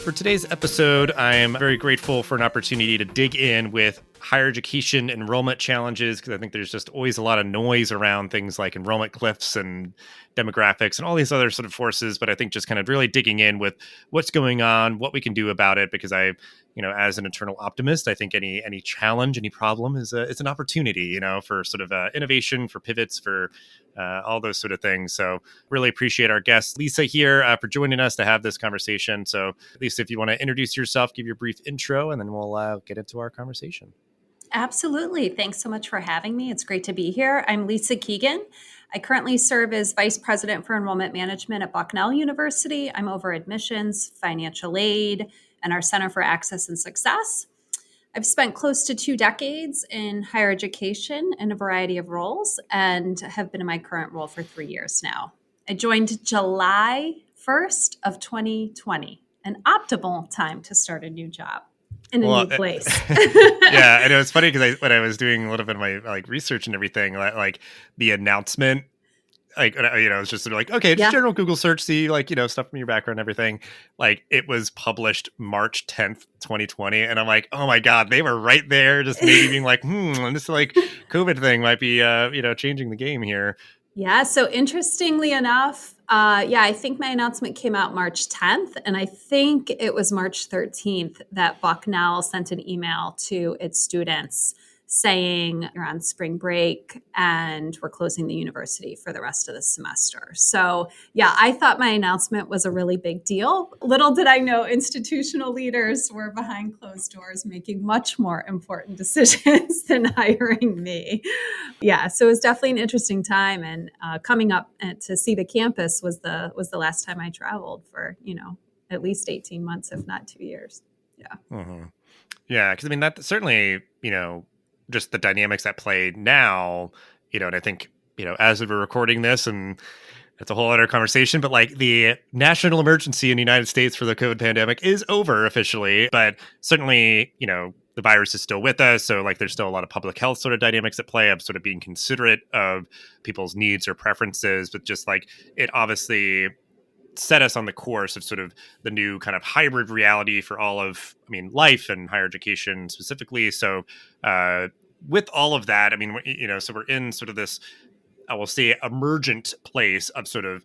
For today's episode, I am very grateful for an opportunity to dig in with higher education enrollment challenges, because I think there's just always a lot of noise around things like enrollment cliffs and demographics and all these other sort of forces. But I think just kind of really digging in with what's going on, what we can do about it, because as an eternal optimist, I think any challenge, any problem is an opportunity, for sort of innovation, for pivots, for all those sort of things. So really appreciate our guest, Lisa, here for joining us to have this conversation. So Lisa, if you want to introduce yourself, give your brief intro, and then we'll get into our conversation. Absolutely. Thanks so much for having me. It's great to be here. I'm Lisa Keegan. I currently serve as Vice President for Enrollment Management at Bucknell University. I'm over admissions, financial aid, and our Center for Access and Success. I've spent close to 2 decades in higher education in a variety of roles and have been in my current role for 3 years now. I joined July 1st of 2020, an optimal time to start a new job. In a new place. Yeah, I know it's funny because when I was doing a little bit of my research and everything, like the announcement, it's just sort of like, okay, just general Google search, see stuff from your background and everything. Like it was published March 10th, 2020, and I'm like, oh my god, they were right there, just maybe being like, this COVID thing might be changing the game here. Yeah. So interestingly enough, I think my announcement came out March 10th, and I think it was March 13th that Bucknell sent an email to its students saying you're on spring break and we're closing the university for the rest of the semester. So I thought my announcement was a really big deal. Little did I know institutional leaders were behind closed doors making much more important decisions than hiring me. So it was definitely an interesting time, and coming up to see the campus was the last time I traveled for, at least 18 months, if not 2 years. Yeah. Mm-hmm. Yeah. Because that certainly, just the dynamics at play now, and I think, as we're recording this, and it's a whole other conversation, but like the national emergency in the United States for the COVID pandemic is over officially, but certainly, the virus is still with us. So like there's still a lot of public health sort of dynamics at play of sort of being considerate of people's needs or preferences, but just like it obviously set us on the course of sort of the new kind of hybrid reality for all of, life and higher education specifically. So with all of that, so we're in sort of this, I will say, emergent place of sort of,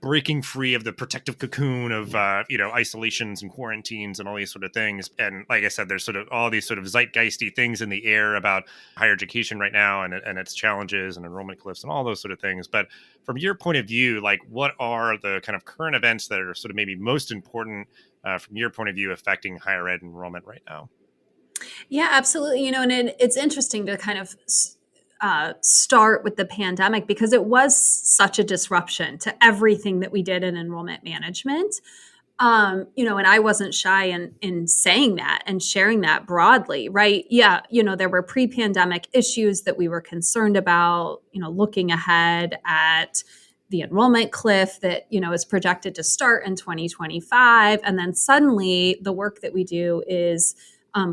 breaking free of the protective cocoon of, isolations and quarantines and all these sort of things. And like I said, there's sort of all these sort of zeitgeisty things in the air about higher education right now and its challenges and enrollment cliffs and all those sort of things. But from your point of view, like what are the kind of current events that are sort of maybe most important from your point of view affecting higher ed enrollment right now? Yeah, absolutely. And it's interesting to kind of start with the pandemic because it was such a disruption to everything that we did in enrollment management. And I wasn't shy in saying that and sharing that broadly, right? Yeah, there were pre-pandemic issues that we were concerned about, looking ahead at the enrollment cliff that, is projected to start in 2025. And then suddenly the work that we do is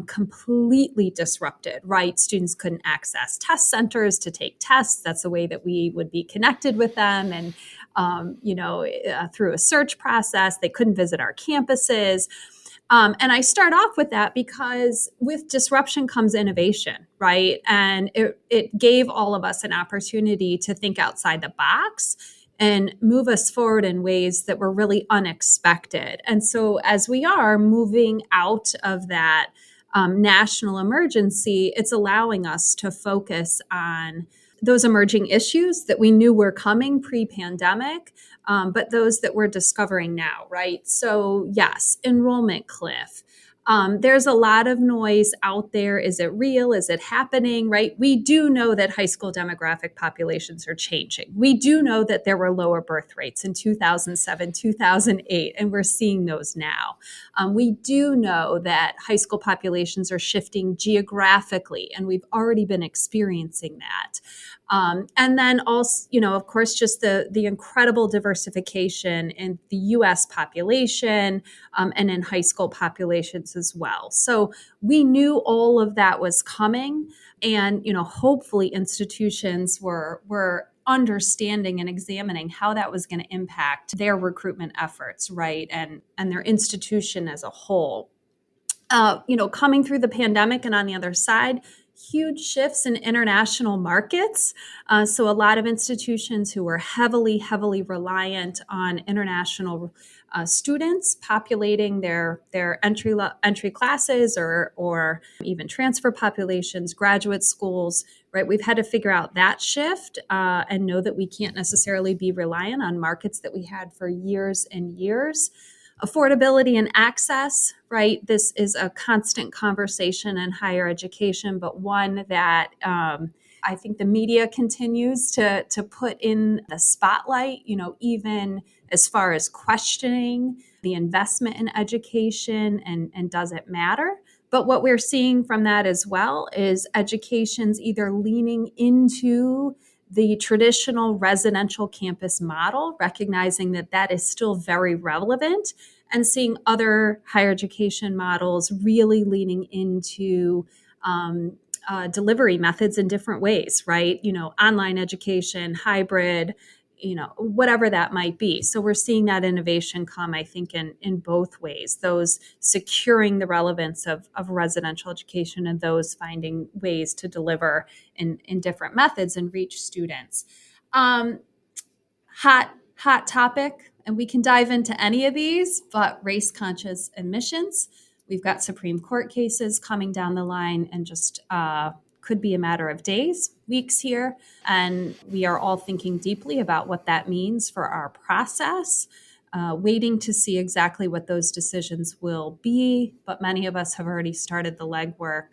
completely disrupted, right? Students couldn't access test centers to take tests. That's the way that we would be connected with them. And, through a search process, they couldn't visit our campuses. And I start off with that because with disruption comes innovation, right? And it gave all of us an opportunity to think outside the box and move us forward in ways that were really unexpected. And so as we are moving out of that national emergency, it's allowing us to focus on those emerging issues that we knew were coming pre-pandemic, but those that we're discovering now, right? So yes, enrollment cliff. There's a lot of noise out there. Is it real? Is it happening? Right? We do know that high school demographic populations are changing. We do know that there were lower birth rates in 2007, 2008, and we're seeing those now. We do know that high school populations are shifting geographically, and we've already been experiencing that. And then also, of course, just the incredible diversification in the U.S. population and in high school populations as well. So we knew all of that was coming, and hopefully institutions were understanding and examining how that was going to impact their recruitment efforts, right? And their institution as a whole. Coming through the pandemic and on the other side, huge shifts in international markets. So a lot of institutions who were heavily, heavily reliant on international students populating their entry classes or even transfer populations, graduate schools, right? We've had to figure out that shift and know that we can't necessarily be reliant on markets that we had for years and years. Affordability and access, right? This is a constant conversation in higher education, but one that I think the media continues to put in the spotlight, even as far as questioning the investment in education and does it matter? But what we're seeing from that as well is education's either leaning into the traditional residential campus model, recognizing that that is still very relevant, and seeing other higher education models really leaning into delivery methods in different ways, right? Online education, hybrid, whatever that might be. So we're seeing that innovation come, I think, in both ways, those securing the relevance of residential education and those finding ways to deliver in different methods and reach students. Hot topic, and we can dive into any of these, but race conscious admissions. We've got Supreme Court cases coming down the line and just could be a matter of days, weeks here. And we are all thinking deeply about what that means for our process, waiting to see exactly what those decisions will be. But many of us have already started the legwork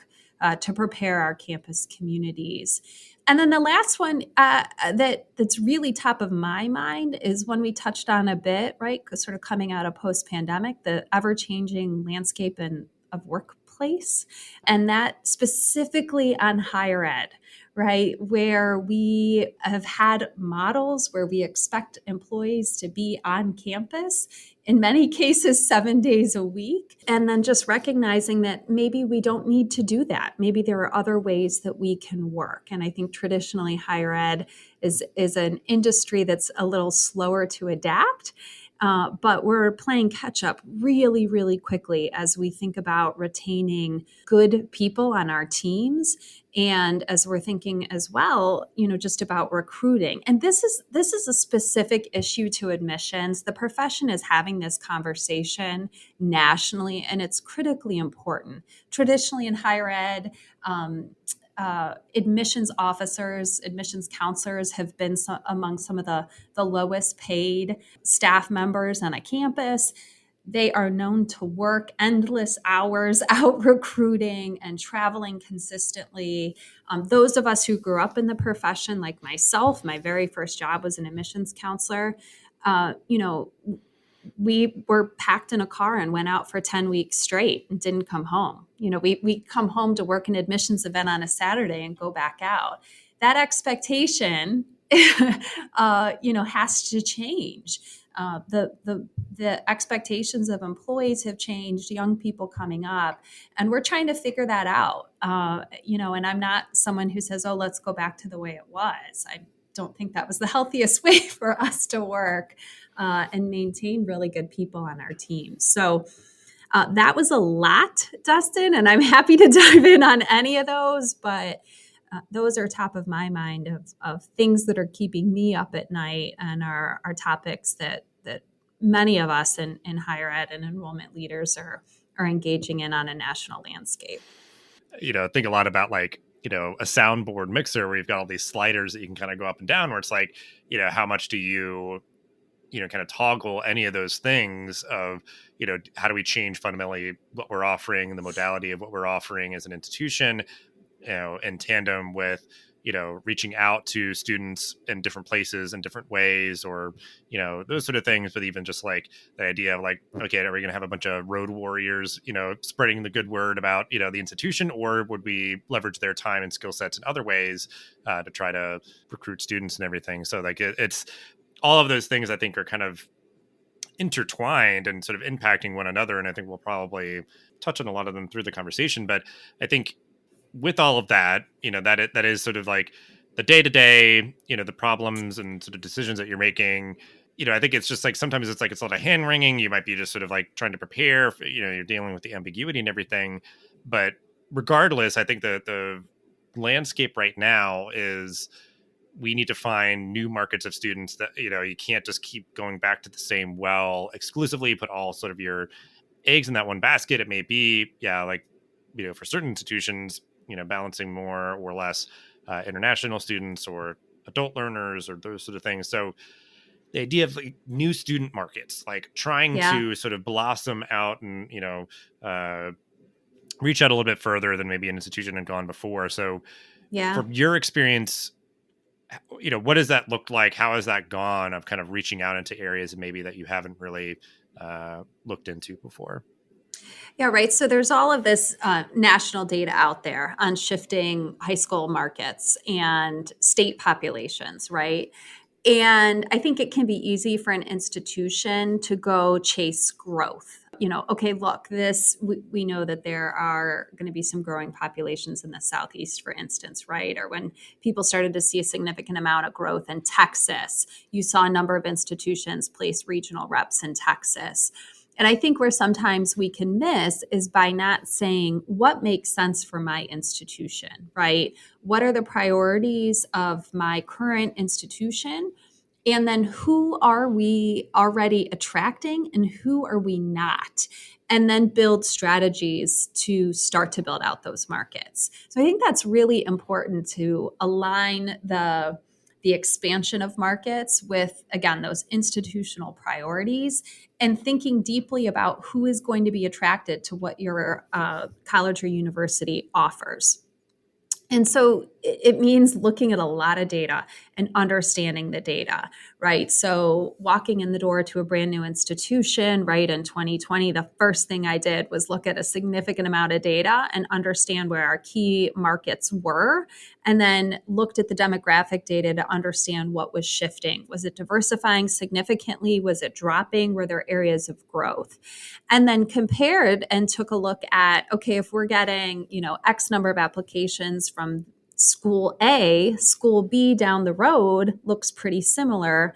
to prepare our campus communities. And then the last one that's really top of my mind is one we touched on a bit, right? Sort of coming out of post-pandemic, the ever-changing landscape of workplace, and that specifically on higher ed, right? Where we have had models where we expect employees to be on campus, in many cases 7 days a week, and then just recognizing that maybe we don't need to do that. Maybe there are other ways that we can work. And I think traditionally higher ed is an industry that's a little slower to adapt. But we're playing catch up really, really quickly as we think about retaining good people on our teams. And as we're thinking as well, just about recruiting. And this is a specific issue to admissions. The profession is having this conversation nationally, and it's critically important. Traditionally in higher ed, admissions officers, admissions counselors have been among some of the lowest paid staff members on a campus. They are known to work endless hours out recruiting and traveling consistently. Those of us who grew up in the profession, like myself, my very first job was an admissions counselor. We were packed in a car and went out for 10 weeks straight and didn't come home. We come home to work an admissions event on a Saturday and go back out. That expectation, has to change. The expectations of employees have changed, young people coming up, and we're trying to figure that out. And I'm not someone who says, oh, let's go back to the way it was. I don't think that was the healthiest way for us to work and maintain really good people on our team. So that was a lot, Dustin, and I'm happy to dive in on any of those, but those are top of my mind of things that are keeping me up at night and are topics that many of us in higher ed and enrollment leaders are engaging in on a national landscape. Think a lot about a soundboard mixer where you've got all these sliders that you can kind of go up and down, where it's like, how much do you kind of toggle any of those things of, how do we change fundamentally what we're offering, the modality of what we're offering as an institution, in tandem with, reaching out to students in different places in different ways, or, those sort of things. But even just like the idea of okay, are we going to have a bunch of road warriors, spreading the good word about, the institution, or would we leverage their time and skill sets in other ways to try to recruit students and everything? So it's all of those things I think are kind of intertwined and sort of impacting one another. And I think we'll probably touch on a lot of them through the conversation. But I think with all of that, that is sort of the day to day, the problems and sort of decisions that you're making. I think it's just like sometimes it's like it's a lot of hand wringing. You might be just sort of like trying to prepare. For, you're dealing with the ambiguity and everything. But regardless, I think the landscape right now is we need to find new markets of students that you can't just keep going back to the same well exclusively. Put all sort of your eggs in that one basket. It may be like for certain institutions, balancing more or less international students or adult learners or those sort of things. So the idea of like new student markets, like trying Yeah. to sort of blossom out and reach out a little bit further than maybe an institution had gone before. So Yeah. from your experience, what does that look like? How has that gone of kind of reaching out into areas maybe that you haven't really looked into before? Yeah, right. So there's all of this national data out there on shifting high school markets and state populations, right? And I think it can be easy for an institution to go chase growth. Okay, look, we know that there are going to be some growing populations in the Southeast, for instance, right? Or when people started to see a significant amount of growth in Texas, you saw a number of institutions place regional reps in Texas. And I think where sometimes we can miss is by not saying what makes sense for my institution, right? What are the priorities of my current institution? And then who are we already attracting and who are we not? And then build strategies to start to build out those markets. So I think that's really important to align the expansion of markets with, again, those institutional priorities and thinking deeply about who is going to be attracted to what your college or university offers. And so it means looking at a lot of data and understanding the data, right? So walking in the door to a brand new institution, right, in 2020, the first thing I did was look at a significant amount of data and understand where our key markets were, and then looked at the demographic data to understand what was shifting. Was it diversifying significantly? Was it dropping? Were there areas of growth? And then compared and took a look at, okay, if we're getting, X number of applications from school A, school B down the road looks pretty similar.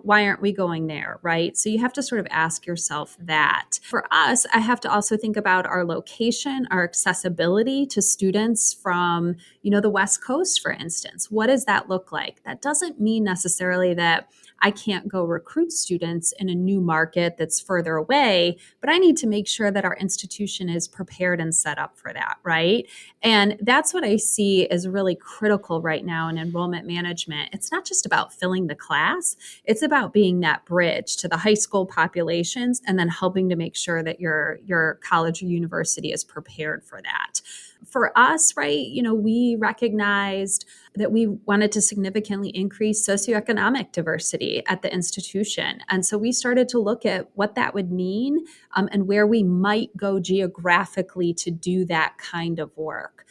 Why aren't we going there, right? So you have to sort of ask yourself that. For us, I have to also think about our location, our accessibility to students from, the West Coast, for instance. What does that look like? That doesn't mean necessarily that I can't go recruit students in a new market that's further away, but I need to make sure that our institution is prepared and set up for that, right? And that's what I see as really critical right now in enrollment management. It's not just about filling the class, it's about being that bridge to the high school populations and then helping to make sure that your college or university is prepared for that. For us, right, we recognized that we wanted to significantly increase socioeconomic diversity at the institution. And so we started to look at what that would mean and where we might go geographically to do that kind of work.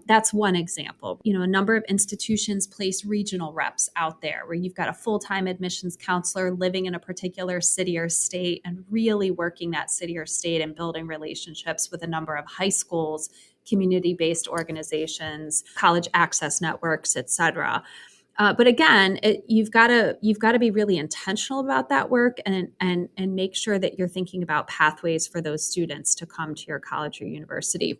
That's one example. A number of institutions place regional reps out there where you've got a full-time admissions counselor living in a particular city or state and really working that city or state and building relationships with a number of high schools, community-based organizations, college access networks, et cetera. But again, you've got to be really intentional about that work and make sure that you're thinking about pathways for those students to come to your college or university.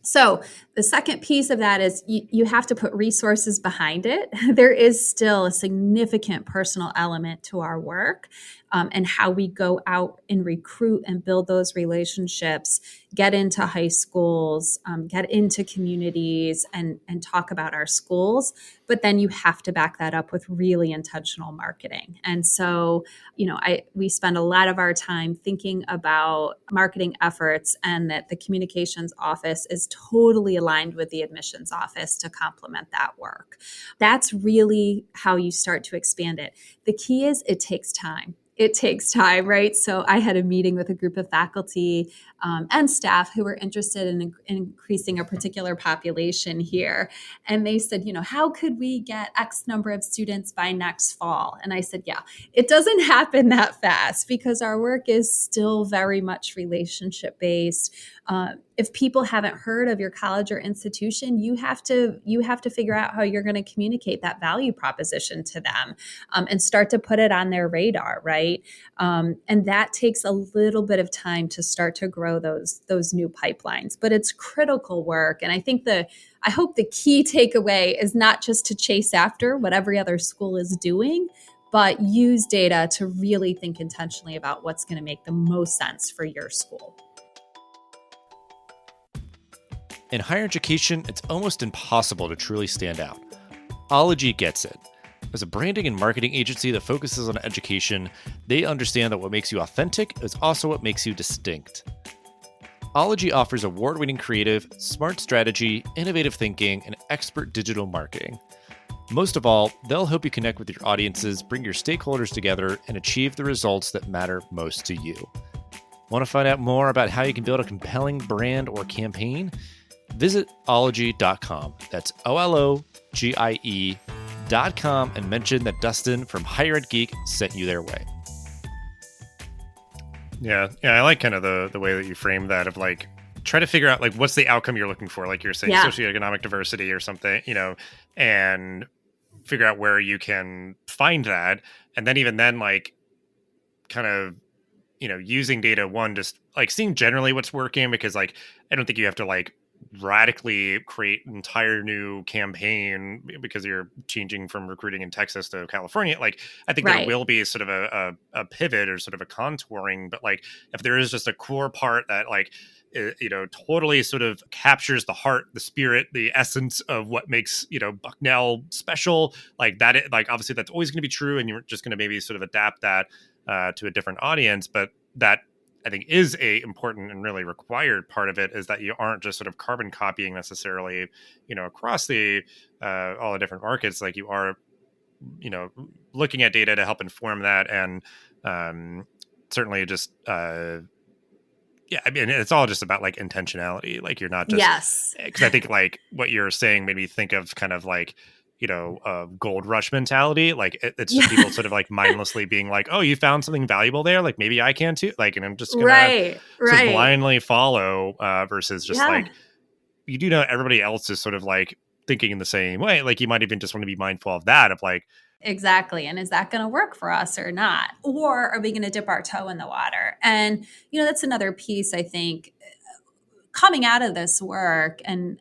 So the second piece of that is you have to put resources behind it. There is still a significant personal element to our work and how we go out and recruit and build those relationships, get into high schools, get into communities and talk about our schools. But then you have to back that up with really intentional marketing. And so, we spend a lot of our time thinking about marketing efforts and that the communications office is totally aligned with the admissions office to complement that work. That's really how you start to expand it. The key is it takes time. it takes time, right? So I had a meeting with a group of faculty and staff who were interested in increasing a particular population here. And they said, how could we get X number of students by next fall? And I said, yeah, it doesn't happen that fast because our work is still very much relationship based. If people haven't heard of your college or institution, you have to figure out how you're going to communicate that value proposition to them and start to put it on their radar, right? And that takes a little bit of time to start to grow those new pipelines, but it's critical work. And I hope the key takeaway is not just to chase after what every other school is doing, but use data to really think intentionally about what's going to make the most sense for your school. In higher education, it's almost impossible to truly stand out. Ologie gets it. As a branding and marketing agency that focuses on education, they understand that what makes you authentic is also what makes you distinct. Ologie offers award-winning creative, smart strategy, innovative thinking, and expert digital marketing. Most of all, they'll help you connect with your audiences, bring your stakeholders together, and achieve the results that matter most to you. Want to find out more about how you can build a compelling brand or campaign? Visit Ologie.com. That's OLOGIE.com and mention that Dustin from Higher Ed Geek sent you their way. Yeah, I like kind of the way that you frame that of like try to figure out like what's the outcome you're looking for, like you're saying socioeconomic diversity or something, and figure out where you can find that, and then even then like kind of using data, one, just like seeing generally what's working, because like I don't think you have to like radically create an entire new campaign because you're changing from recruiting in Texas to California. Like I think there will be sort of a pivot or sort of a contouring, but like if there is just a core part that like totally sort of captures the heart, the spirit, the essence of what makes Bucknell special, like that, like obviously that's always going to be true, and you're just going to maybe sort of adapt that to a different audience. But that I think is a important and really required part of it, is that you aren't just sort of carbon copying necessarily, across the all the different markets. Like you are, looking at data to help inform that, and certainly just I mean, it's all just about like intentionality. Like you're not just because I think like what you're saying made me think of kind of like gold rush mentality. Like it's just people sort of like mindlessly being like, oh, you found something valuable there, like maybe I can too, like, and I'm just gonna sort of blindly follow versus just like you do know everybody else is sort of like thinking in the same way. Like you might even just want to be mindful of that, of like exactly, and is that going to work for us or not, or are we going to dip our toe in the water? And that's another piece I think coming out of this work, and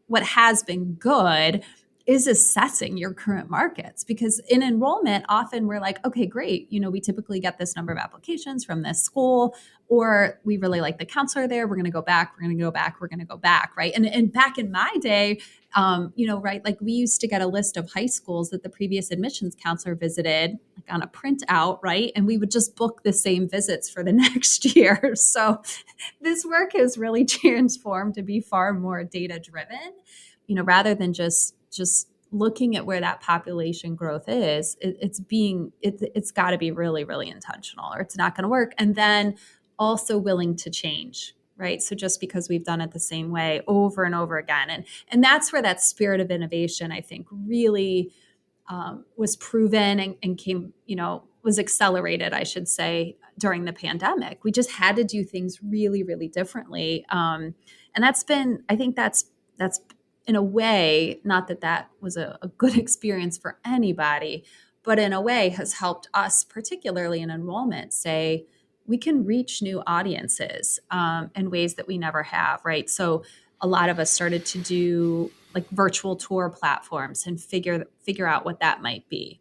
what has been good is assessing your current markets, because in enrollment, often we're like, okay, great. We typically get this number of applications from this school, or we really like the counselor there. We're going to go back. We're going to go back. We're going to go back. Right. And back in my day, right. Like we used to get a list of high schools that the previous admissions counselor visited like on a printout. Right. And we would just book the same visits for the next year. So this work has really transformed to be far more data driven, rather than just looking at where that population growth is. It's got to be really, really intentional, or it's not going to work. And then also willing to change, right? So just because we've done it the same way over and over again, and that's where that spirit of innovation, I think, really was proven and came, was accelerated, I should say, during the pandemic. We just had to do things really, really differently, and that's been, I think, that's in a way, not that was a good experience for anybody, but in a way has helped us, particularly in enrollment, say we can reach new audiences in ways that we never have, right? So a lot of us started to do like virtual tour platforms and figure out what that might be.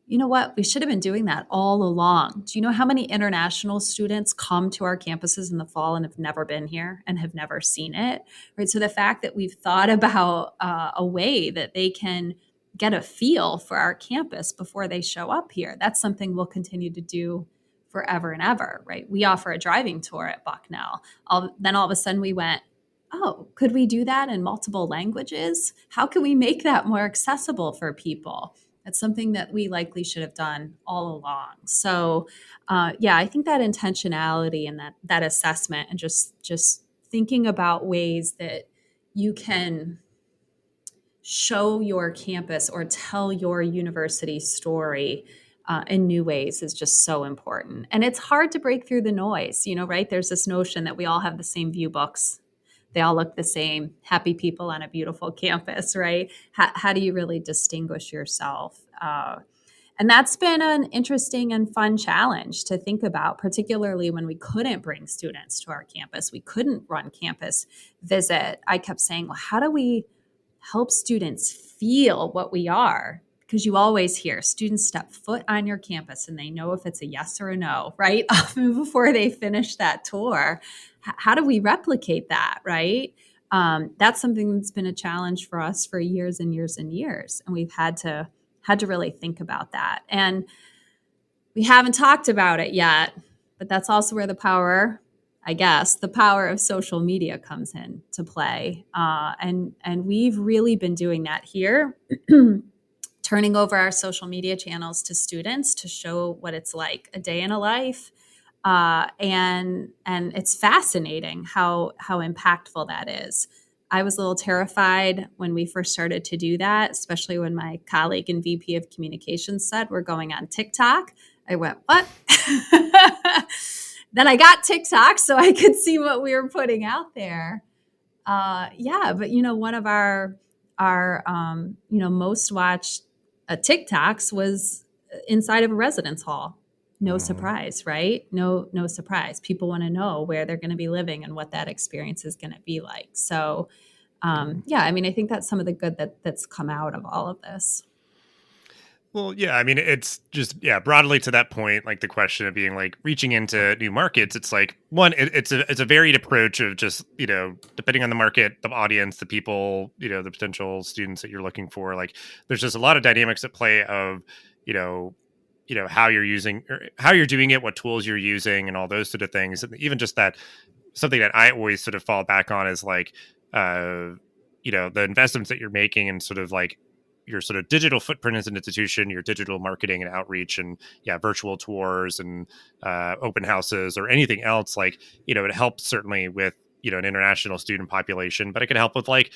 You know what? We should have been doing that all along. Do you know how many international students come to our campuses in the fall and have never been here and have never seen it? Right. So the fact that we've thought about a way that they can get a feel for our campus before they show up here, that's something we'll continue to do forever and ever. Right. We offer a driving tour at Bucknell. Then all of a sudden we went, oh, could we do that in multiple languages? How can we make that more accessible for people? It's something that we likely should have done all along. So, yeah, I think that intentionality and that assessment and just thinking about ways that you can show your campus or tell your university story in new ways is just so important. And it's hard to break through the noise, right? There's this notion that we all have the same view books. They all look the same, happy people on a beautiful campus, right? How do you really distinguish yourself? And that's been an interesting and fun challenge to think about, particularly when we couldn't bring students to our campus. We couldn't run campus visit. I kept saying, well, how do we help students feel what we are? Because you always hear students step foot on your campus and they know if it's a yes or a no, right? Often before they finish that tour. How do we replicate that, right? That's something that's been a challenge for us for years and years and years. And we've had to really think about that. And we haven't talked about it yet, but that's also where the power of social media comes in to play. And we've really been doing that here, turning over our social media channels to students to show what it's like a day in a life. And it's fascinating how impactful that is. I was a little terrified when we first started to do that, especially when my colleague and VP of Communications said, we're going on TikTok. I went, what? Then I got TikTok so I could see what we were putting out there. Yeah, but one of our most watched TikToks was inside of a residence hall. No surprise, right? No surprise. People want to know where they're going to be living and what that experience is going to be like. So, yeah, I mean, I think that's some of the good that's come out of all of this. Well, yeah, I mean, it's just, broadly to that point, like the question of being like reaching into new markets. It's like it's a varied approach of just, depending on the market, the audience, the people, the potential students that you're looking for. Like there's just a lot of dynamics at play of, how you're using or how you're doing it, what tools you're using and all those sort of things. And even just that, something that I always sort of fall back on is like, the investments that you're making and sort of like your sort of digital footprint as an institution, your digital marketing and outreach and virtual tours and open houses or anything else. Like, it helps certainly with, an international student population, but it could help with like,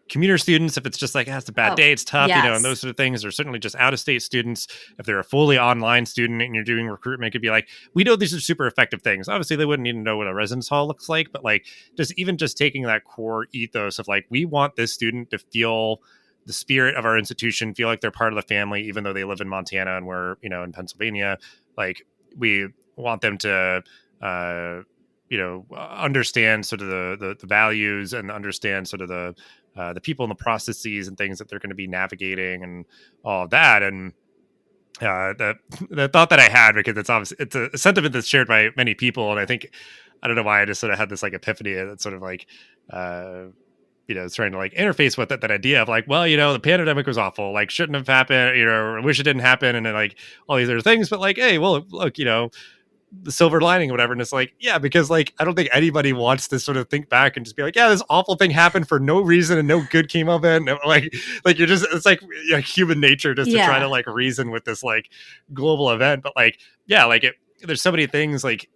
commuter students if it's just like it's a bad day, it's tough, yes. And those sort of things, or certainly just out of state students. If they're a fully online student and you're doing recruitment, it could be like, we know these are super effective things. Obviously they wouldn't even know what a residence hall looks like, but like just taking that core ethos of like, we want this student to feel the spirit of our institution, feel like they're part of the family, even though they live in Montana and we're, in Pennsylvania. Like we want them to, understand sort of the values and understand sort of the people and the processes and things that they're going to be navigating and all of that. And the thought that I had, because it's a sentiment that's shared by many people, and I think, I don't know why I just sort of had this like epiphany that's sort of like, trying to like interface with that idea of like, well, the pandemic was awful, like shouldn't have happened, I wish it didn't happen, and then like all these other things, but like, hey, well, look, the silver lining or whatever. And it's like, because like, I don't think anybody wants to sort of think back and just be like, this awful thing happened for no reason and no good came of it. And like you're just, it's like human nature just to try to like reason with this like global event. But like, there's so many things like,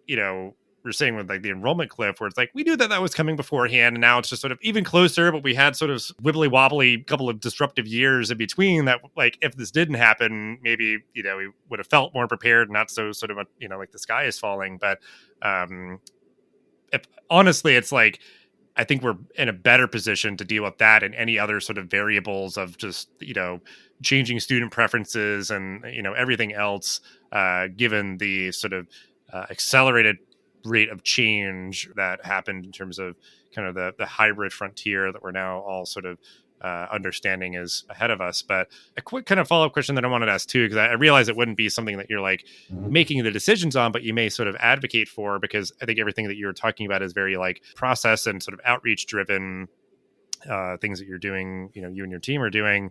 we're saying with like the enrollment cliff where it's like, we knew that was coming beforehand. And now it's just sort of even closer, but we had sort of wibbly wobbly couple of disruptive years in between that, like, if this didn't happen, maybe, we would have felt more prepared, not so sort of, like the sky is falling. But honestly, it's like, I think we're in a better position to deal with that and any other sort of variables of just, changing student preferences and, everything else, given the sort of accelerated rate of change that happened in terms of kind of the hybrid frontier that we're now all sort of understanding is ahead of us. But a quick kind of follow-up question that I wanted to ask too, because I realize it wouldn't be something that you're like making the decisions on, but you may sort of advocate for, because I think everything that you're talking about is very like process and sort of outreach driven things that you're doing, you and your team are doing.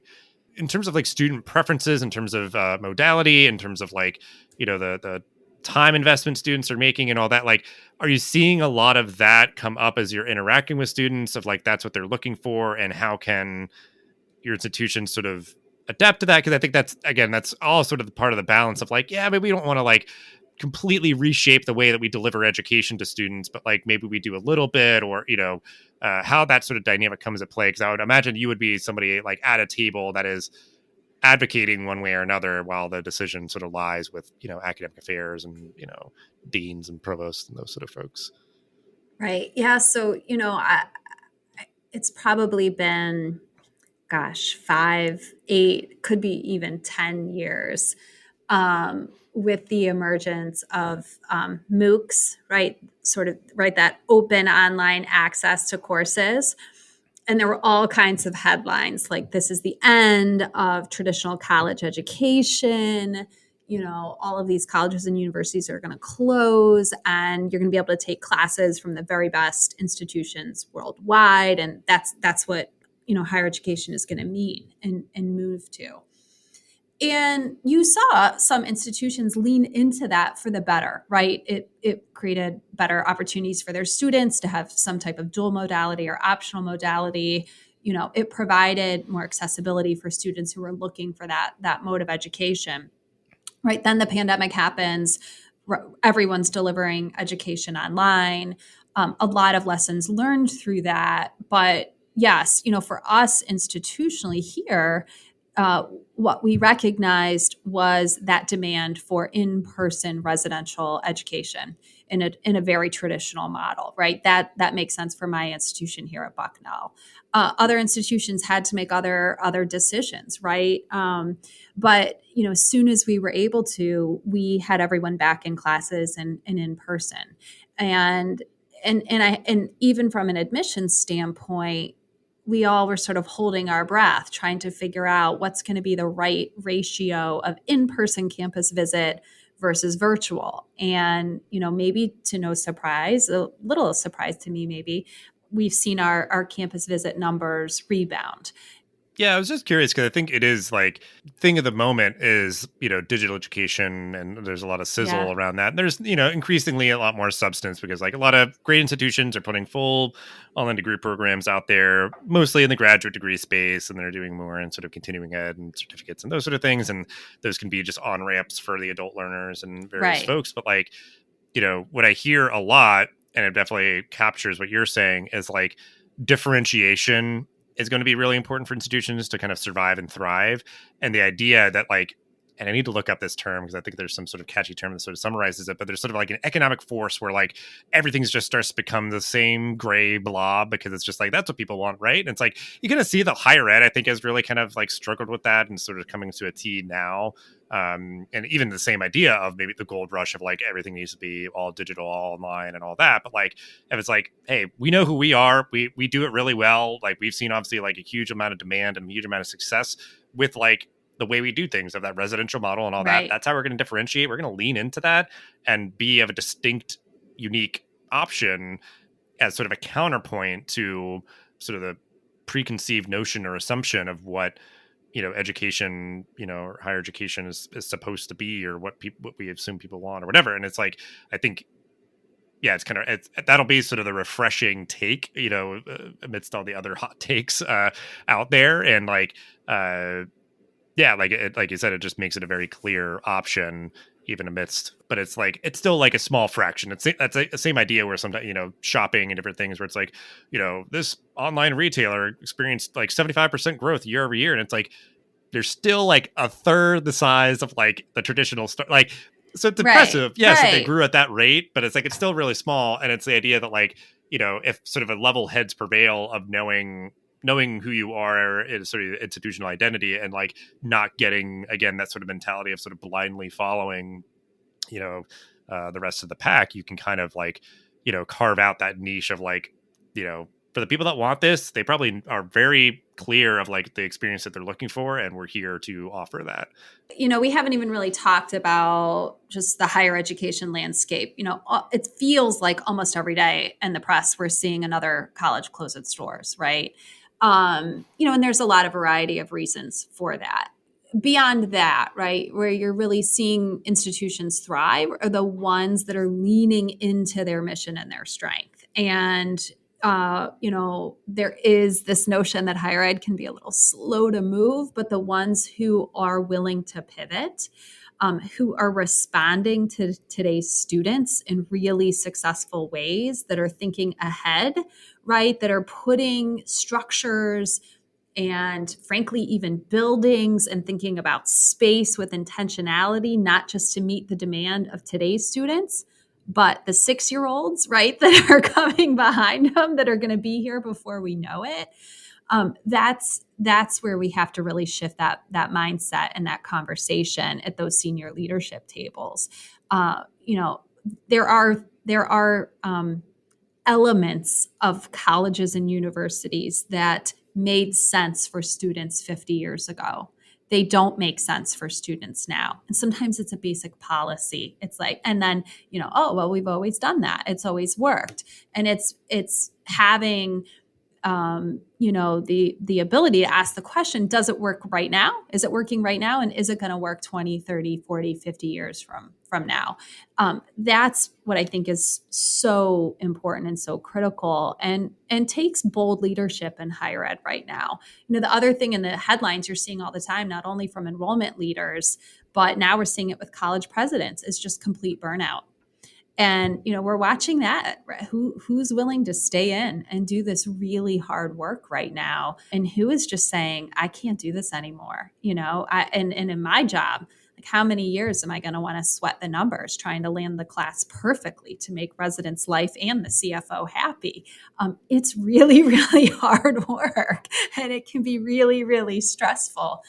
In terms of like student preferences, in terms of modality, in terms of like, the time investment students are making and all that, like, are you seeing a lot of that come up as you're interacting with students of like, that's what they're looking for? And how can your institution sort of adapt to that, because I think that's all sort of the part of the balance of like, yeah, maybe we don't want to like completely reshape the way that we deliver education to students, but like maybe we do a little bit, or how that sort of dynamic comes at play. Because I would imagine you would be somebody like at a table that is advocating one way or another, while the decision sort of lies with academic affairs and deans and provosts and those sort of folks. Right. Yeah. So, it's probably been, gosh, 5, 8, could be even 10 years with the emergence of MOOCs, right? Sort of, right, that open online access to courses. And there were all kinds of headlines like, this is the end of traditional college education. All of these colleges and universities are going to close, and you're going to be able to take classes from the very best institutions worldwide. And that's what, higher education is going to mean and move to. And you saw some institutions lean into that for the better, right? It created better opportunities for their students to have some type of dual modality or optional modality. It provided more accessibility for students who were looking for that mode of education. Right. Then the pandemic happens. Everyone's delivering education online. A lot of lessons learned through that. But yes, for us institutionally here, what we recognized was that demand for in-person residential education in a very traditional model, right? That makes sense for my institution here at Bucknell. Other institutions had to make other decisions, right? But as soon as we were able to, we had everyone back in classes and in person, and even from an admissions standpoint, we all were sort of holding our breath, trying to figure out what's going to be the right ratio of in-person campus visit versus virtual. And, maybe to no surprise, a little surprise to me, maybe, we've seen our campus visit numbers rebound. Yeah, I was just curious because I think it is like thing of the moment is, digital education, and there's a lot of sizzle Yeah. around that. There's, increasingly a lot more substance, because like a lot of great institutions are putting full online degree programs out there, mostly in the graduate degree space, and they're doing more in sort of continuing ed and certificates and those sort of things. And those can be just on ramps for the adult learners and various Right. folks. But like, what I hear a lot, and it definitely captures what you're saying, is like differentiation is going to be really important for institutions to kind of survive and thrive. And the idea that like, and I need to look up this term because I think there's some sort of catchy term that sort of summarizes it, but there's sort of like an economic force where like everything's just starts to become the same gray blob, because it's just like, that's what people want, right? And it's like, you're going to see that higher ed, I think, has really kind of like struggled with that and sort of coming to a T now. And even the same idea of maybe the gold rush of like everything needs to be all digital, all online and all that. But like, if it's like, hey, we know who we are, we do it really well. Like we've seen obviously like a huge amount of demand and a huge amount of success with like the way we do things, of that residential model and all that. Right. That's how we're going to differentiate. We're going to lean into that and be of a distinct, unique option as sort of a counterpoint to sort of the preconceived notion or assumption of what education, or higher education is supposed to be, or what we assume people want or whatever. And it's like, I think, yeah, that'll be sort of the refreshing take, amidst all the other hot takes out there. And like, yeah, like you said, it just makes it a very clear option, even amidst, but it's like, it's still like a small fraction. That's the same idea where sometimes, shopping and different things where it's like, this online retailer experienced like 75% growth year over year. And it's like, there's still like a third the size of like the traditional store. Like, so it's impressive. Right. Yes, that they Right. grew at that rate, but it's like, it's still really small. And it's the idea that like, if sort of a level heads prevail of knowing who you are in sort of institutional identity, and not getting, again, that sort of mentality of sort of blindly following, the rest of the pack, you can kind of carve out that niche of for the people that want this, they probably are very clear of the experience that they're looking for. And we're here to offer that. We haven't even really talked about just the higher education landscape. It feels like almost every day in the press, we're seeing another college close its doors, right? And there's a lot of variety of reasons for that. Beyond that, right, where you're really seeing institutions thrive are the ones that are leaning into their mission and their strength. And there is this notion that higher ed can be a little slow to move, but the ones who are willing to pivot, who are responding to today's students in really successful ways, that are thinking ahead, right? That are putting structures and frankly, even buildings and thinking about space with intentionality, not just to meet the demand of today's students, but the 6-year-olds, right, that are coming behind them, that are going to be here before we know it. That's where we have to really shift that mindset and that conversation at those senior leadership tables. There are elements of colleges and universities that made sense for students 50 years ago. They don't make sense for students now. And sometimes it's a basic policy. It's like, and then, oh, well, we've always done that. It's always worked. And it's having the ability to ask the question, does it work right now? Is it working right now? And is it going to work 20, 30, 40, 50 years from now? That's what I think is so important and so critical, and takes bold leadership in higher ed right now. The other thing in the headlines you're seeing all the time, not only from enrollment leaders, but now we're seeing it with college presidents, is just complete burnout. And, we're watching that. Who's willing to stay in and do this really hard work right now? And who is just saying, I can't do this anymore. And in my job, like, how many years am I going to want to sweat the numbers trying to land the class perfectly to make residents' life and the CFO happy? It's really, really hard work, and it can be really, really stressful.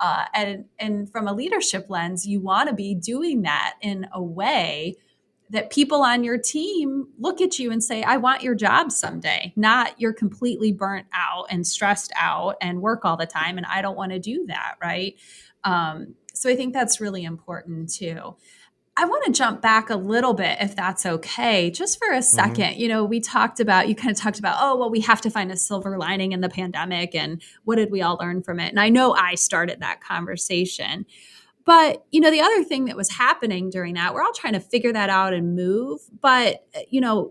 And from a leadership lens, you want to be doing that in a way that people on your team look at you and say, I want your job someday, not you're completely burnt out and stressed out and work all the time, and I don't want to do that, right? So I think that's really important too. I want to jump back a little bit, if that's okay, just for a second. You kind of talked about, oh, well, we have to find a silver lining in the pandemic, and what did we all learn from it? And I know I started that conversation. But, the other thing that was happening during that, we're all trying to figure that out and move. But,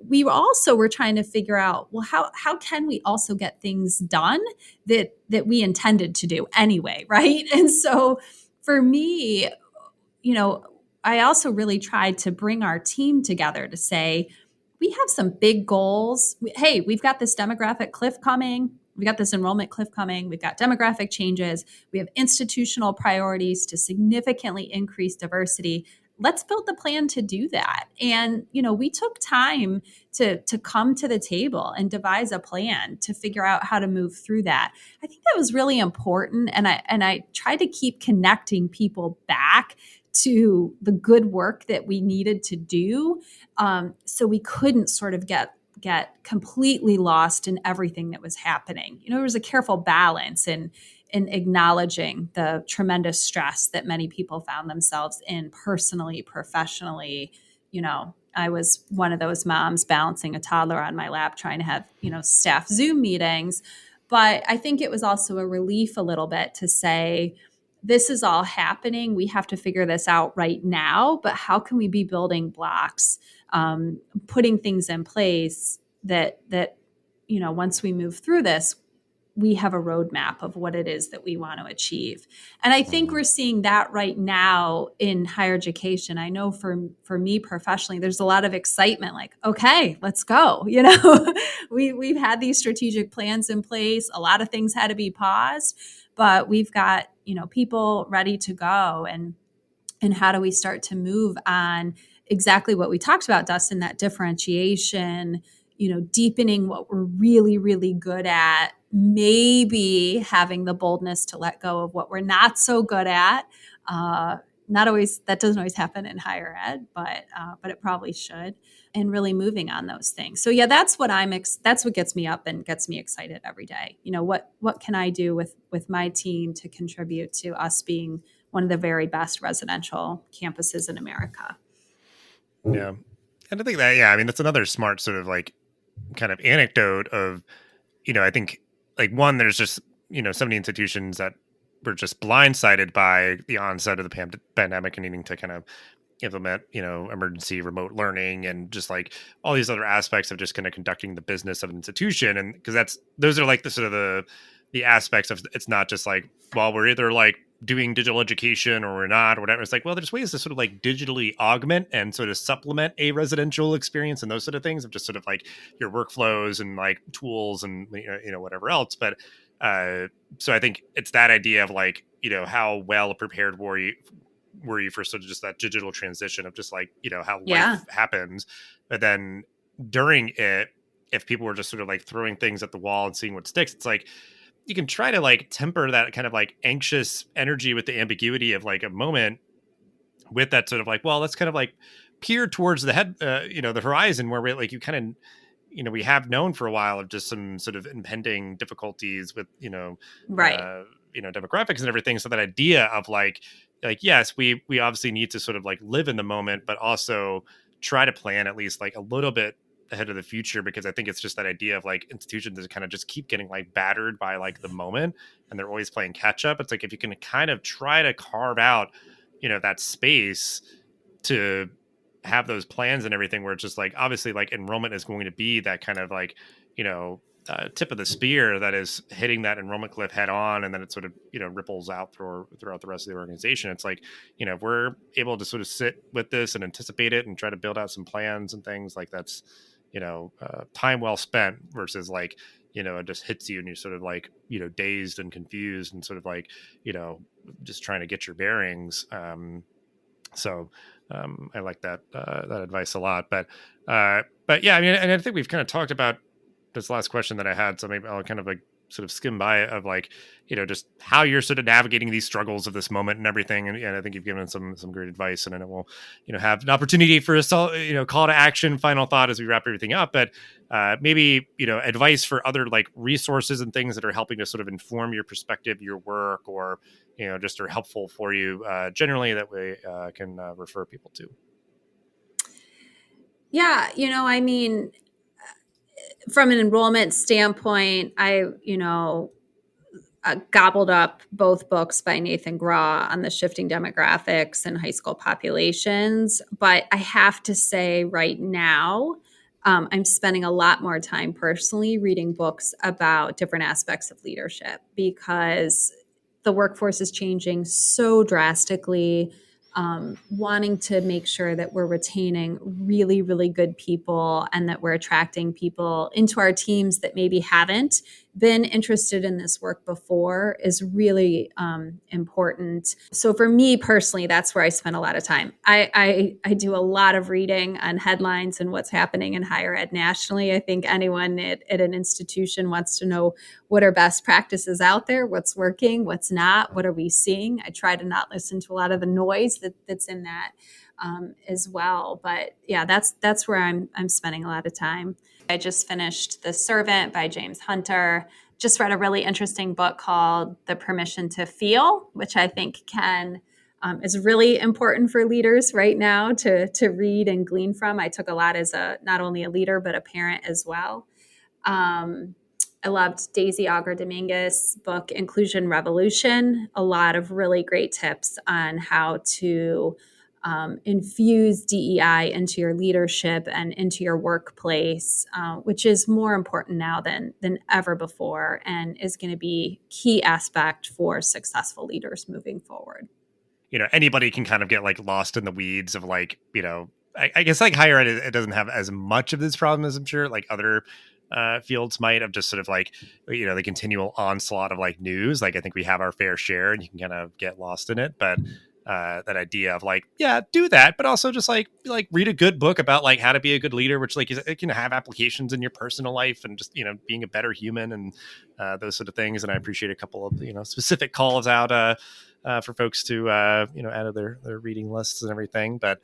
we also were trying to figure out, well, how can we also get things done that we intended to do anyway, right? And so for me, I also really tried to bring our team together to say, we have some big goals. Hey, we've got this demographic cliff coming. We got this enrollment cliff coming. We've got demographic changes. We have institutional priorities to significantly increase diversity. Let's build the plan to do that. And, we took time to come to the table and devise a plan to figure out how to move through that. I think that was really important. And I tried to keep connecting people back to the good work that we needed to do. So we couldn't sort of get completely lost in everything that was happening. There was a careful balance in acknowledging the tremendous stress that many people found themselves in personally, professionally. I was one of those moms balancing a toddler on my lap, trying to have, staff Zoom meetings. But I think it was also a relief a little bit to say, this is all happening. We have to figure this out right now, but how can we be building blocks, putting things in place that once we move through this, we have a roadmap of what it is that we want to achieve. And I think we're seeing that right now in higher education. I know for me professionally, there's a lot of excitement, like, okay, let's go. We've had these strategic plans in place. A lot of things had to be paused, but we've got, people ready to go. And how do we start to move on exactly what we talked about, Dustin, that differentiation, deepening what we're really, really good at, maybe having the boldness to let go of what we're not so good at. Not always, that doesn't always happen in higher ed, but it probably should, and really moving on those things. So yeah, that's what that's what gets me up and gets me excited every day. What can I do with my team to contribute to us being one of the very best residential campuses in America? Yeah. And I think that, that's another smart sort of like kind of anecdote of, I think like one, there's just, so many institutions that were just blindsided by the onset of the pandemic and needing to kind of implement, emergency remote learning and just like all these other aspects of just kind of conducting the business of an institution. And because those are like the sort of the aspects of, it's not just like, well, we're either like doing digital education or we're not or whatever. It's like, well, there's ways to sort of like digitally augment and sort of supplement a residential experience and those sort of things of just sort of like your workflows and like tools and whatever else. But so I think it's that idea of like, how well prepared were you for sort of just that digital transition of just like, how Yeah. life happens. But then during it, if people were just sort of like throwing things at the wall and seeing what sticks, it's like you can try to like temper that kind of like anxious energy with the ambiguity of like a moment with that sort of like, well, let's kind of like peer towards the head, the horizon where we like, you kind of, we have known for a while of just some sort of impending difficulties with, Right. demographics and everything. So that idea of like, yes, we obviously need to sort of like live in the moment, but also try to plan at least like a little bit ahead of the future, because I think it's just that idea of like institutions that kind of just keep getting like battered by like the moment and they're always playing catch up. It's like if you can kind of try to carve out, that space to have those plans and everything, where it's just like obviously like enrollment is going to be that kind of like, tip of the spear that is hitting that enrollment cliff head on, and then it sort of ripples out throughout the rest of the organization. It's like, if we're able to sort of sit with this and anticipate it and try to build out some plans and things like that's time well spent versus like it just hits you and you're sort of like dazed and confused and sort of like just trying to get your bearings. So I like that advice a lot, but yeah, I mean, and I think we've kind of talked about this last question that I had, so maybe I'll kind of like sort of skim by it of like, just how you're sort of navigating these struggles of this moment and everything. And I think you've given some great advice, and then it will, have an opportunity for a call to action, final thought as we wrap everything up. But maybe, advice for other like resources and things that are helping to sort of inform your perspective, your work, or, just are helpful for you generally that we can refer people to. Yeah. I mean, from an enrollment standpoint, gobbled up both books by Nathan Graw on the shifting demographics and high school populations. But I have to say right now, I'm spending a lot more time personally reading books about different aspects of leadership, because the workforce is changing so drastically. Wanting to make sure that we're retaining really, really good people and that we're attracting people into our teams that maybe haven't been interested in this work before is really important. So for me personally, that's where I spend a lot of time. I do a lot of reading on headlines and what's happening in higher ed nationally. I think anyone at an institution wants to know what are best practices out there, what's working, what's not, what are we seeing. I try to not listen to a lot of the noise that's in that as well. But yeah, that's where I'm spending a lot of time. I just finished The Servant by James Hunter. Just read a really interesting book called The Permission to Feel, which I think is really important for leaders right now to read and glean from. I took a lot as not only a leader, but a parent as well. I loved Daisy Auger Dominguez's book, Inclusion Revolution. A lot of really great tips on how to infuse DEI into your leadership and into your workplace, which is more important now than ever before, and is going to be key aspect for successful leaders moving forward. Anybody can kind of get like lost in the weeds of like, I guess like higher ed, it doesn't have as much of this problem as I'm sure like other fields might, of just sort of like, the continual onslaught of like news. Like I think we have our fair share and you can kind of get lost in it. But that idea of like, yeah, do that, but also just like read a good book about like how to be a good leader, which like it can have applications in your personal life and just, being a better human and those sort of things. And I appreciate a couple of, specific calls out for folks to, add to their reading lists and everything. But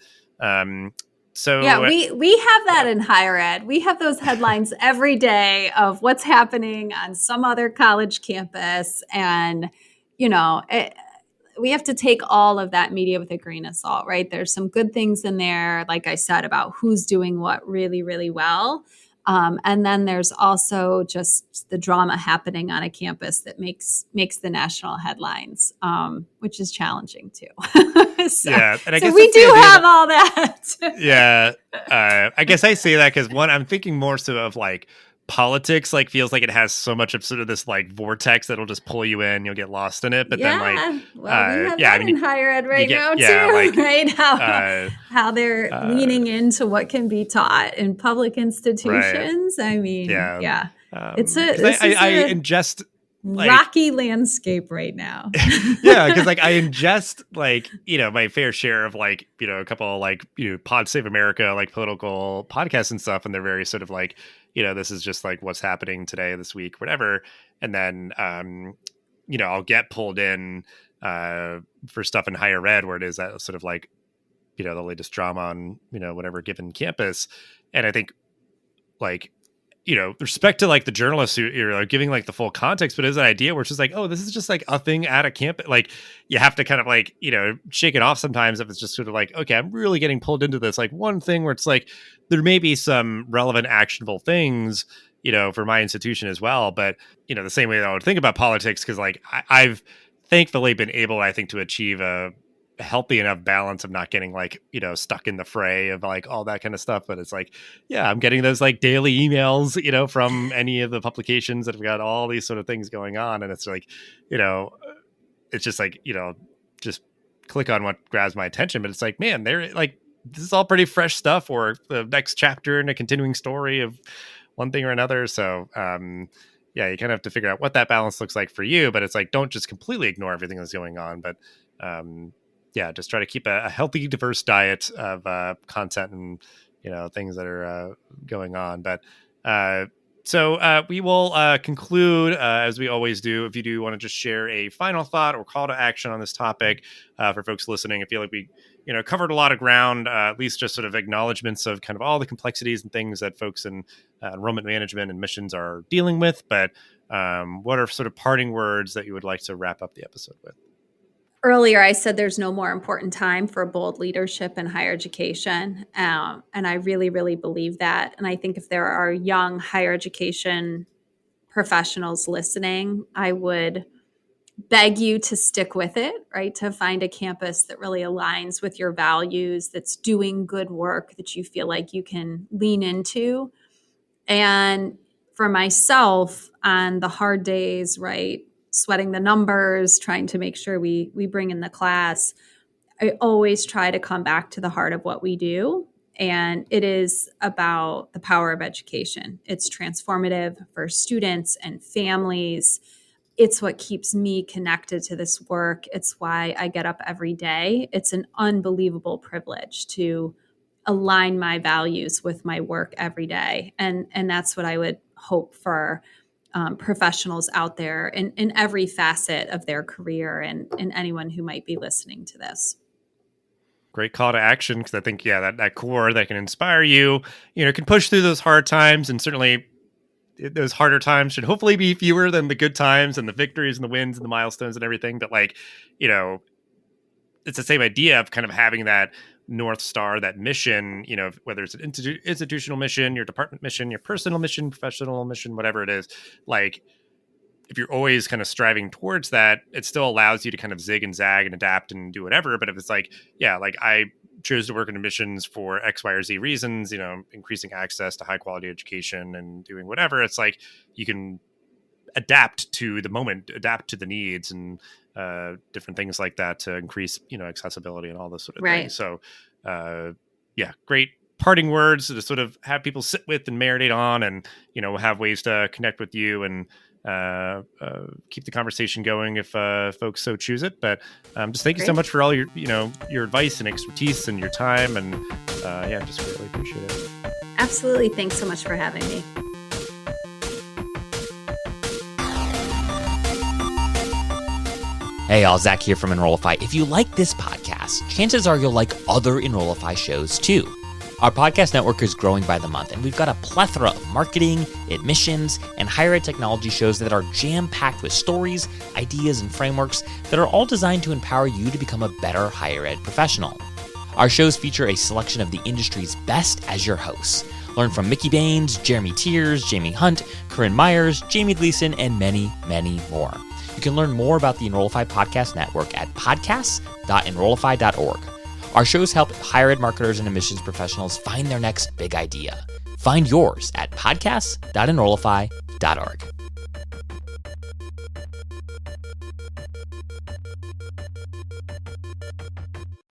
so yeah, we have that in higher ed. We have those headlines every day of what's happening on some other college campus. And, we have to take all of that media with a grain of salt, right? There's some good things in there, like I said, about who's doing what really, really well. And then there's also just the drama happening on a campus that makes the national headlines, which is challenging too. Yeah, and I guess we do have all that. Yeah, I guess I say that because one, I'm thinking more so of like politics. Like feels like it has so much of sort of this like vortex that'll just pull you in, you'll get lost in it. But then like, we have that in higher ed right now too, like, right? How they're leaning into what can be taught in public institutions. Right. I mean, I ingest like, rocky landscape right now. Yeah, because like I ingest like my fair share of like a couple of like Pod Save America like political podcasts and stuff, and they're very sort of like this is just like what's happening today, this week, whatever, and then I'll get pulled in for stuff in higher ed where it is that sort of like the latest drama on whatever given campus, and I think like respect to like the journalists who are like giving like the full context, but there's an idea where it's just like, oh, this is just like a thing at a campus. Like you have to kind of like, shake it off sometimes if it's just sort of like, okay, I'm really getting pulled into this like one thing where it's like, there may be some relevant actionable things, for my institution as well. But, the same way that I would think about politics, because like I've thankfully been able, I think, to achieve a healthy enough balance of not getting like stuck in the fray of like all that kind of stuff. But it's like, yeah, I'm getting those like daily emails from any of the publications that have got all these sort of things going on, and it's like it's just like just click on what grabs my attention. But it's like, man, they're like, this is all pretty fresh stuff, or the next chapter in a continuing story of one thing or another. So yeah, you kind of have to figure out what that balance looks like for you. But it's like, don't just completely ignore everything that's going on, but yeah, just try to keep a healthy, diverse diet of content and things that are going on. But so we will conclude as we always do. If you do want to just share a final thought or call to action on this topic for folks listening, I feel like we covered a lot of ground. At least just sort of acknowledgments of kind of all the complexities and things that folks in enrollment management and missions are dealing with. But what are sort of parting words that you would like to wrap up the episode with? Earlier, I said there's no more important time for bold leadership in higher education. And I really, really believe that. And I think if there are young higher education professionals listening, I would beg you to stick with it, right? To find a campus that really aligns with your values, that's doing good work, that you feel like you can lean into. And for myself, on the hard days, right, sweating the numbers, trying to make sure we bring in the class, I always try to come back to the heart of what we do. And it is about the power of education. It's transformative for students and families. It's what keeps me connected to this work. It's why I get up every day. It's an unbelievable privilege to align my values with my work every day. And that's what I would hope for professionals out there in every facet of their career, and anyone who might be listening to this. Great call to action, because I think, yeah, that core that can inspire you, can push through those hard times, and certainly those harder times should hopefully be fewer than the good times and the victories and the wins and the milestones and everything. But like, it's the same idea of kind of having that North Star, that mission, whether it's an institutional mission, your department mission, your personal mission, professional mission, whatever it is, like if you're always kind of striving towards that, it still allows you to kind of zig and zag and adapt and do whatever. But if it's like, yeah, like I chose to work in admissions for X, Y, or Z reasons, increasing access to high quality education and doing whatever, it's like you can adapt to the moment, adapt to the needs, and different things like that to increase, accessibility and all this sort of thing. So, yeah, great parting words to sort of have people sit with and marinate on, and, have ways to connect with you and keep the conversation going if folks so choose it. But just thank you so much for all your, your advice and expertise and your time. And yeah, just really appreciate it. Absolutely. Thanks so much for having me. Hey, all, Zach here from Enrollify. If you like this podcast, chances are you'll like other Enrollify shows too. Our podcast network is growing by the month, and we've got a plethora of marketing, admissions, and higher ed technology shows that are jam-packed with stories, ideas, and frameworks that are all designed to empower you to become a better higher ed professional. Our shows feature a selection of the industry's best as your hosts. Learn from Mickey Baines, Jeremy Tiers, Jaime Hunt, Corinne Myers, Jamie Gleason, and many, many more. You can learn more about the Enrollify Podcast Network at podcasts.enrollify.org. Our shows help higher ed marketers and admissions professionals find their next big idea. Find yours at podcasts.enrollify.org.